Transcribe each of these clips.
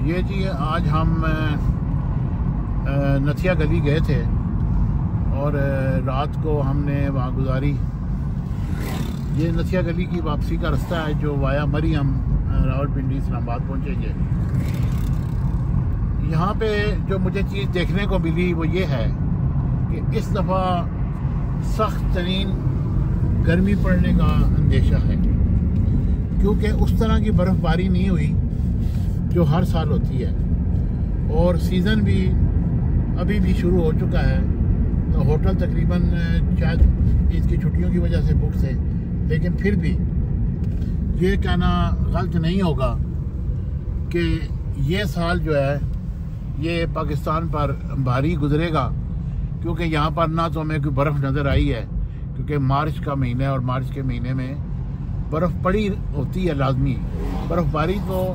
ये जी आज हम नथिया गली गए थे और रात को हमने वहाँ गुजारी। ये नथिया गली की वापसी का रास्ता है जो वाया मरी हम रावलपिंडी इस्लामाबाद पहुँचेंगे। यहाँ पे जो मुझे चीज़ देखने को मिली वो ये है कि इस दफ़ा सख्त तरीन गर्मी पड़ने का अंदेशा है, क्योंकि उस तरह की बर्फ़बारी नहीं हुई जो हर साल होती है और सीज़न भी अभी भी शुरू हो चुका है। तो होटल तकरीबन शायद ईद की छुट्टियों की वजह से बुक थे, लेकिन फिर भी ये कहना गलत नहीं होगा कि ये साल जो है ये पाकिस्तान पर भारी गुजरेगा, क्योंकि यहाँ पर ना तो हमें कोई बर्फ़ नज़र आई है, क्योंकि मार्च का महीना है और मार्च के महीने में बर्फ़ पड़ी होती है लाजमी। बर्फ़बारी तो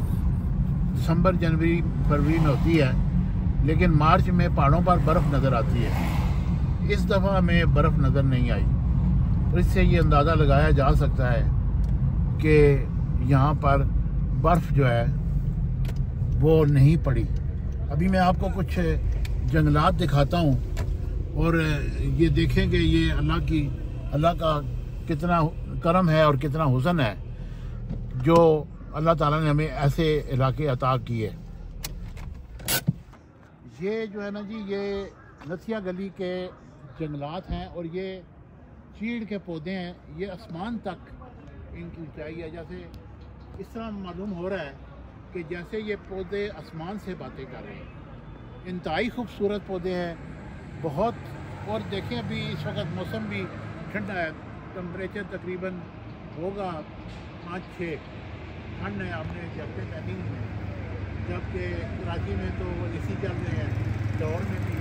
दिसंबर जनवरी फरवरी में होती है, लेकिन मार्च में पहाड़ों पर बर्फ़ नज़र आती है। इस दफ़ा हमें बर्फ़ नज़र नहीं आई, तो इससे ये अंदाज़ा लगाया जा सकता है कि यहाँ पर बर्फ़ जो है वो नहीं पड़ी। अभी मैं आपको कुछ जंगलात दिखाता हूँ और ये देखें कि ये अल्लाह का कितना करम है और कितना हुस्न है जो अल्लाह ताला ने हमें ऐसे इलाके अता किए। ये जो है ना जी, ये नथिया गली के जंगलात हैं और ये चीड़ के पौधे हैं। ये आसमान तक इनकी ऊंचाई है। जैसे इस तरह मालूम हो रहा है कि जैसे ये पौधे आसमान से बातें कर रहे हैं। इंतहाई खूबसूरत पौधे हैं बहुत। और देखें अभी इस वक्त मौसम भी ठंडा है, टेम्परेचर तकरीबन होगा 5-6। ठंड है, आपने जैकेट पहनी हुई है, जबकि कराची में तो एसी चल रहे हैं, लाहौर में भी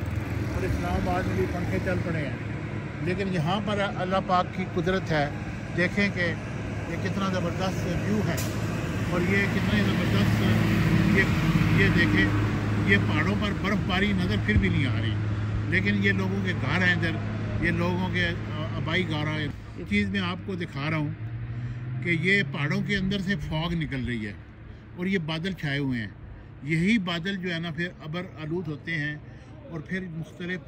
और इस्लामाबाद में भी पंखे चल पड़े हैं। लेकिन यहाँ पर अल्लाह पाक की कुदरत है। देखें कि ये कितना ज़बरदस्त व्यू है और ये कितने ज़बरदस्त ये देखें, ये पहाड़ों पर बर्फ़बारी नज़र फिर भी नहीं आ रही, लेकिन ये लोगों के घर हैं इधर, ये लोगों के आबाई गारा है। ये चीज़ मैं आपको दिखा रहा हूँ कि ये पहाड़ों के अंदर से फॉग निकल रही है और ये बादल छाए हुए हैं। यही बादल जो है ना फिर अबर आलूद होते हैं और फिर मुख्तलिफ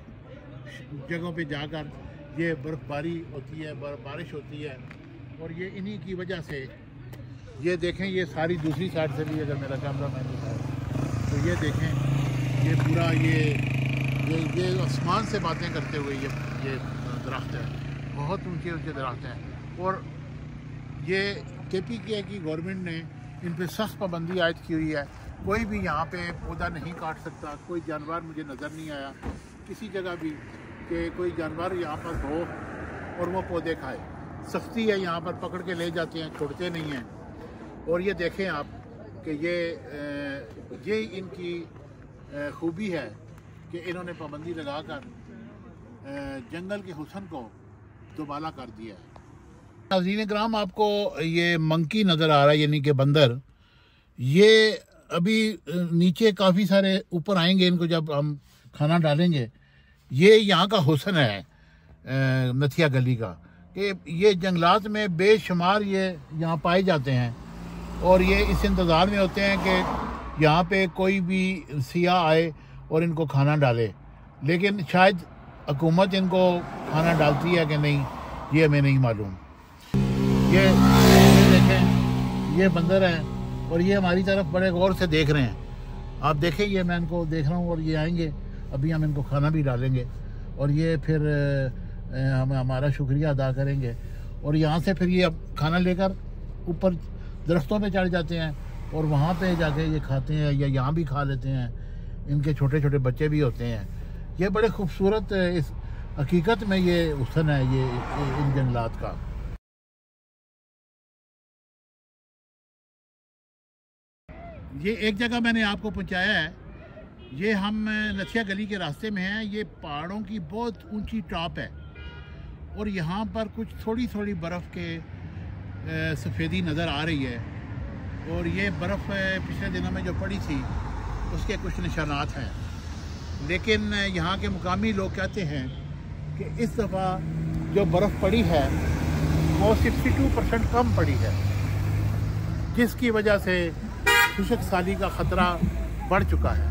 जगहों पे जाकर ये बर्फ़बारी होती है, बारिश होती है। और ये इन्हीं की वजह से ये देखें, ये सारी दूसरी साइड से भी अगर मेरा कैमरा मैन दिखाए तो ये देखें, ये पूरा ये आसमान से बातें करते हुए ये दरख्त है, बहुत ऊंचे ऊंचे दरख्त हैं। और ये KPK की गवर्नमेंट ने इन पे सख्त पाबंदी आयद की हुई है। कोई भी यहाँ पे पौधा नहीं काट सकता। कोई जानवर मुझे नज़र नहीं आया किसी जगह भी कि कोई जानवर यहाँ पर हो और वो पौधे खाए। सख्ती है, यहाँ पर पकड़ के ले जाते हैं, छोड़ते नहीं हैं। और ये देखें आप कि ये इनकी खूबी है कि इन्होंने पाबंदी लगाकर जंगल के हुस्न को दुबाला कर दिया है। नाज़रीन कराम, आपको ये मंकी नज़र आ रहा है, यानी कि बंदर। ये अभी नीचे काफ़ी सारे ऊपर आएंगे, इनको जब हम खाना डालेंगे। ये यहाँ का हुस्न है नथिया गली का कि ये जंगलात में बेशुमार ये यहाँ पाए जाते हैं और ये इस इंतज़ार में होते हैं कि यहाँ पे कोई भी सियाह आए और इनको खाना डाले। लेकिन शायद हुकूमत इनको खाना डालती है कि नहीं, ये हमें नहीं मालूम। ये देखें, ये बंदर हैं और ये हमारी तरफ बड़े गौर से देख रहे हैं। आप देखें, ये मैं इनको देख रहा हूँ और ये आएंगे, अभी हम इनको खाना भी डालेंगे और ये फिर हम हमारा शुक्रिया अदा करेंगे। और यहाँ से फिर ये अब खाना लेकर ऊपर दरख्तों पे चढ़ जाते हैं और वहाँ पे जाके ये खाते हैं या यहाँ भी खा लेते हैं। इनके छोटे छोटे बच्चे भी होते हैं। ये बड़े खूबसूरत, इस हकीकत में ये हुस्न है ये इन जंगलात का। ये एक जगह मैंने आपको पहुंचाया है। ये हम नथिया गली के रास्ते में हैं। ये पहाड़ों की बहुत ऊंची टॉप है और यहाँ पर कुछ थोड़ी थोड़ी बर्फ़ के सफ़ेदी नज़र आ रही है। और ये बर्फ़ पिछले दिनों में जो पड़ी थी उसके कुछ निशानात हैं। लेकिन यहाँ के मुकामी लोग कहते हैं कि इस दफ़ा जो बर्फ़ पड़ी है वो 62% कम पड़ी है, जिसकी वजह से खुशक साली का ख़तरा बढ़ चुका है।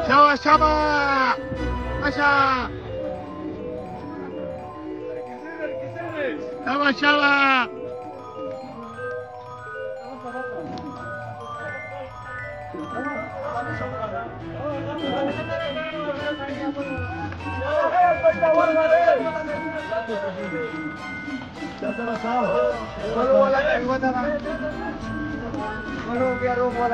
Shawa, shawa! Masha! Shawa, shawa! Walau biar rumah